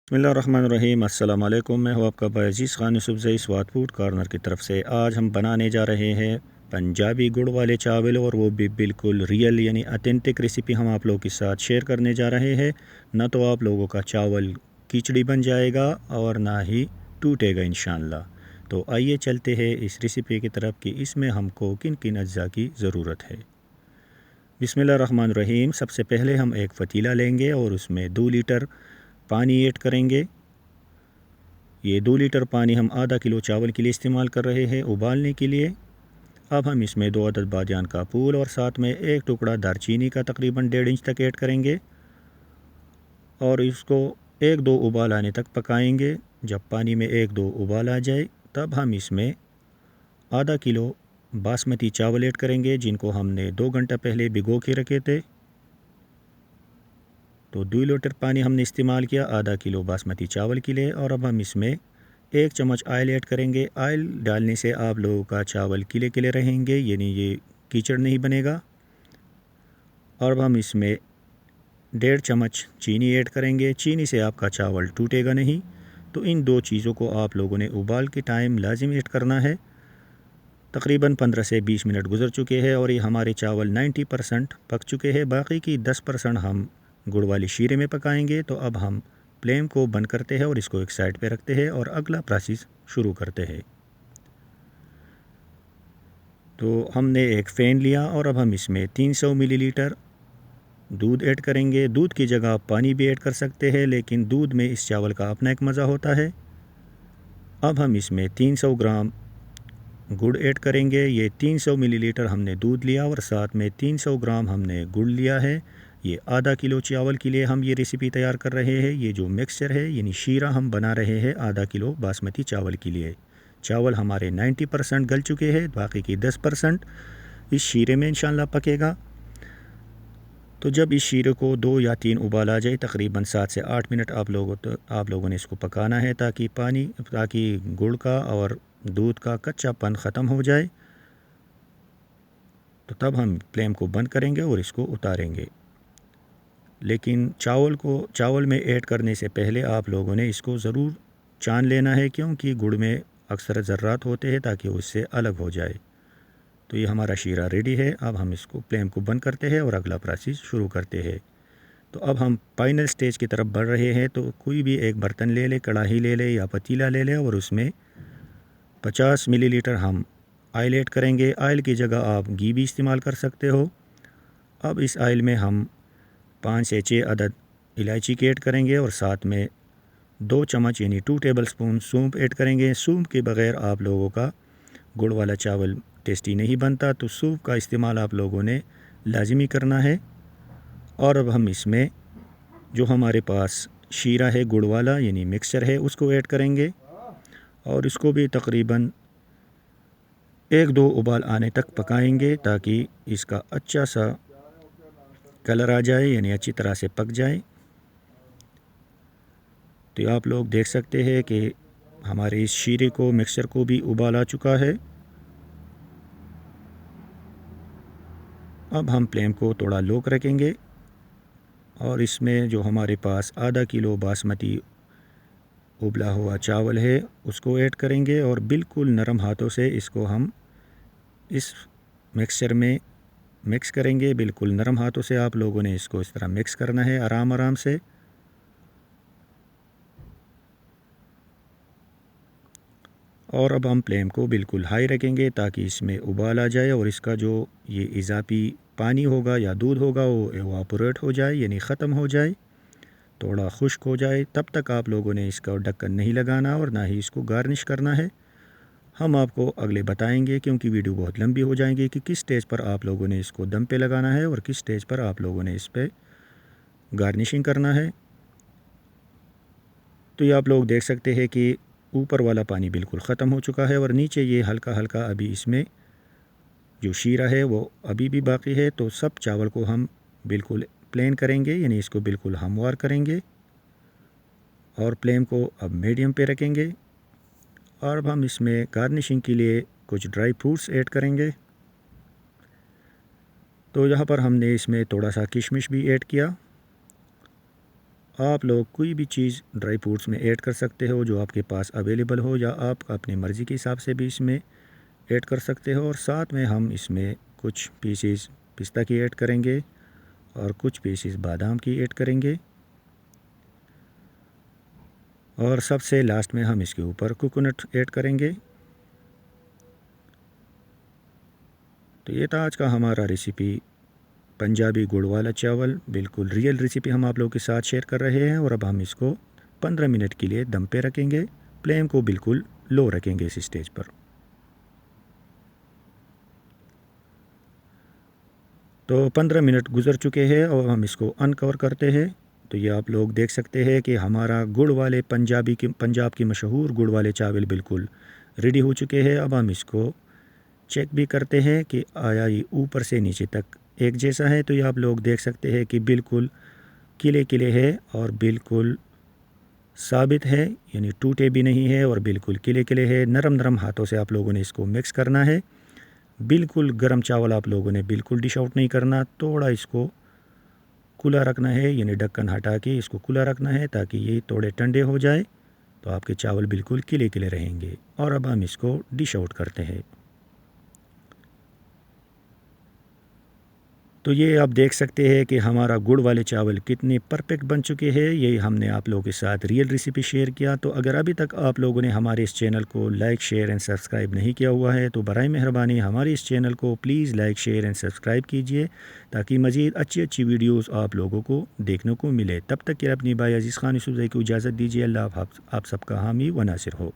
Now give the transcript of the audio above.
बिस्मिल्लाहिर्रहमानिर्रहीम। अस्सलाम वालेकुम। मैं हूँ आपका भाई अजीज़ खान यूसुफ़ज़ई स्वाद फूड कॉर्नर की तरफ से। आज हम बनाने जा रहे हैं पंजाबी गुड़ वाले चावल, और वो भी बिल्कुल रियल यानी अथेंटिक रेसिपी हम आप लोगों के साथ शेयर करने जा रहे हैं। ना तो आप लोगों का चावल खिचड़ी बन जाएगा और ना ही टूटेगा इंशाअल्लाह। तो आइए चलते हैं इस रेसिपी की तरफ कि इसमें हमको किन किन अज्जा की ज़रूरत है। बिस्मिल्लाहिर्रहमानिर्रहीम। सबसे पहले हम एक पतीला लेंगे और उसमें 2 लीटर पानी ऐड करेंगे। ये 2 लीटर पानी हम आधा किलो चावल के लिए इस्तेमाल कर रहे हैं उबालने के लिए। अब हम इसमें 2 अदद बादियान का फूल और साथ में एक टुकड़ा दारचीनी का तकरीबन 1.5 इंच तक ऐड करेंगे और इसको 1-2 उबाल आने तक पकाएंगे। जब पानी में 1-2 उबाल आ जाए तब हम इसमें आधा किलो बासमती चावल ऐड करेंगे, जिनको हमने 2 घंटा पहले भिगो के रखे थे। तो 2 लीटर पानी हमने इस्तेमाल किया आधा किलो बासमती चावल के लिए। और अब हम इसमें 1 चम्मच ऑयल ऐड करेंगे। ऑयल डालने से आप लोगों का चावल किले किले रहेंगे, यानी ये कीचड़ नहीं बनेगा। और अब हम इसमें 1.5 चम्मच चीनी ऐड करेंगे। चीनी से आपका चावल टूटेगा नहीं। तो इन 2 चीज़ों को आप लोगों ने उबाल के टाइम लाजिम ऐड करना है। तकरीबन 15 से 20 मिनट गुजर चुके हैं और ये हमारे चावल 90% पक चुके हैं। बाकी की 10% हम गुड़ वाली शीरे में पकाएंगे। तो अब हम फ्लेम को बंद करते हैं और इसको एक साइड पे रखते हैं और अगला प्रोसेस शुरू करते हैं। तो हमने एक फ़ैन लिया और अब हम इसमें 300 मिलीलीटर दूध ऐड करेंगे। दूध की जगह आप पानी भी ऐड कर सकते हैं, लेकिन दूध में इस चावल का अपना एक मज़ा होता है। अब हम इसमें 300 ग्राम गुड़ ऐड करेंगे। ये 300 मिलीलीटर हमने दूध लिया और साथ में 300 ग्राम हमने गुड़ लिया है। ये आधा किलो चावल के लिए हम ये रेसिपी तैयार कर रहे हैं। ये जो मिक्सचर है यानी शीरा हम बना रहे हैं आधा किलो बासमती चावल के लिए। चावल हमारे 90% गल चुके हैं, बाकी की 10% इस शीरे में इंशाल्लाह पकेगा। तो जब इस शीरे को 2 या 3 उबाल आ जाए, तकरीबन 7 से 8 मिनट आप लोगों ने इसको पकाना है, ताकि गुड़ का और दूध का कच्चापन ख़त्म हो जाए। तो तब हम फ्लेम को बंद करेंगे और इसको उतारेंगे। लेकिन चावल में ऐड करने से पहले आप लोगों ने इसको ज़रूर छान लेना है, क्योंकि गुड़ में अक्सर ज़र्रात होते हैं, ताकि वो इससे अलग हो जाए। तो ये हमारा शीरा रेडी है। अब हम इसको फ्लेम को बंद करते हैं और अगला प्रोसेस शुरू करते हैं। तो अब हम फाइनल स्टेज की तरफ बढ़ रहे हैं। तो कोई भी एक बर्तन ले ले, कढ़ाई ले ले या पतीला ले ले, और उसमें 50 मिलीलीटर हम ऑयल ऐड करेंगे। ऑयल की जगह आप घी भी इस्तेमाल कर सकते हो। अब इस ऑयल में हम 5 से 6 अदद इलायची के ऐड करेंगे और साथ में 2 चम्मच यानी 2 टेबलस्पून सौंफ ऐड करेंगे। सौंफ के बगैर आप लोगों का गुड़ वाला चावल टेस्टी नहीं बनता, तो सौंफ का इस्तेमाल आप लोगों ने लाजिमी करना है। और अब हम इसमें जो हमारे पास शीरा है गुड़ वाला यानी मिक्सचर है, उसको ऐड करेंगे और इसको भी तकरीबन 1-2 उबाल आने तक पकाएंगे, ताकि इसका अच्छा सा कलर आ जाए, यानी अच्छी तरह से पक जाए। तो आप लोग देख सकते हैं कि हमारे इस शीरे को मिक्सचर को भी उबाल आ चुका है। अब हम फ्लेम को थोड़ा लो रखेंगे और इसमें जो हमारे पास आधा किलो बासमती उबला हुआ चावल है उसको ऐड करेंगे और बिल्कुल नरम हाथों से इसको हम इस मिक्सचर में मिक्स करेंगे। बिल्कुल नरम हाथों से आप लोगों ने इसको इस तरह मिक्स करना है, आराम आराम से। और अब हम फ्लेम को बिल्कुल हाई रखेंगे ताकि इसमें उबाल आ जाए और इसका जो ये इजाफी पानी होगा या दूध होगा वो एवापोरेट हो जाए, यानी ख़त्म हो जाए, थोड़ा खुश्क हो जाए। तब तक आप लोगों ने इसका ढक्कन नहीं लगाना और ना ही इसको गार्निश करना है। हम आपको अगले बताएंगे, क्योंकि वीडियो बहुत लंबी हो जाएगी, कि किस स्टेज पर आप लोगों ने इसको दम पे लगाना है और किस स्टेज पर आप लोगों ने इस पर गार्निशिंग करना है। तो ये आप लोग देख सकते हैं कि ऊपर वाला पानी बिल्कुल ख़त्म हो चुका है और नीचे ये हल्का हल्का अभी इसमें जो शीरा है वो अभी भी बाकी है। तो सब चावल को हम बिल्कुल प्लेन करेंगे, यानी इसको बिल्कुल हमवार करेंगे और फ्लेम को अब मीडियम पे रखेंगे। और अब हम इसमें गार्निशिंग के लिए कुछ ड्राई फ्रूट्स ऐड करेंगे। तो यहाँ पर हमने इसमें थोड़ा सा किशमिश भी ऐड किया आप लोग कोई भी चीज़ ड्राई फ्रूट्स में ऐड कर सकते हो जो आपके पास अवेलेबल हो, या आप अपनी मर्ज़ी के हिसाब से भी इसमें ऐड कर सकते हो। और साथ में हम इसमें कुछ पीसीस पिस्ता की ऐड करेंगे और कुछ पीसीस बादाम की ऐड करेंगे, और सबसे लास्ट में हम इसके ऊपर कोकोनट ऐड करेंगे। तो ये था आज का हमारा रेसिपी पंजाबी गुड़ वाला चावल। बिल्कुल रियल रेसिपी हम आप लोगों के साथ शेयर कर रहे हैं। और अब हम इसको 15 मिनट के लिए दम पे रखेंगे। फ्लेम को बिल्कुल लो रखेंगे इस स्टेज पर। तो 15 मिनट गुज़र चुके हैं और हम इसको अनकवर करते हैं। तो ये आप लोग देख सकते हैं कि हमारा गुड़ वाले पंजाब की मशहूर गुड़ वाले चावल बिल्कुल रेडी हो चुके हैं। अब हम इसको चेक भी करते हैं कि आया ये ऊपर से नीचे तक एक जैसा है। तो ये आप लोग देख सकते हैं कि बिल्कुल किले किले है और बिल्कुल साबित है, यानी टूटे भी नहीं है और बिल्कुल किले किले है। नरम नरम हाथों से आप लोगों ने इसको मिक्स करना है। बिल्कुल गर्म चावल आप लोगों ने बिल्कुल डिश आउट नहीं करना, थोड़ा इसको खुला रखना है, यानी ढक्कन हटा के इसको खुला रखना है ताकि ये थोड़े ठंडे हो जाए। तो आपके चावल बिल्कुल किले किले रहेंगे। और अब हम इसको डिश आउट करते हैं। तो ये आप देख सकते हैं कि हमारा गुड़ वाले चावल कितने परफेक्ट बन चुके हैं। ये हमने आप लोगों के साथ रियल रेसिपी शेयर किया। तो अगर अभी तक आप लोगों ने हमारे इस चैनल को लाइक शेयर एंड सब्सक्राइब नहीं किया हुआ है तो बराए मेहरबानी हमारे इस चैनल को please like share and subscribe कीजिए ताकि मज़ीद अच्छी अच्छी वीडियोज़ आप लोगों को देखने को मिले। तब तक के अपनी भाई अजीज़ खान यूसुफ़ ज़ई को इजाज़त दीजिए। अल्लाह आप सबका हामी व नासिर हो।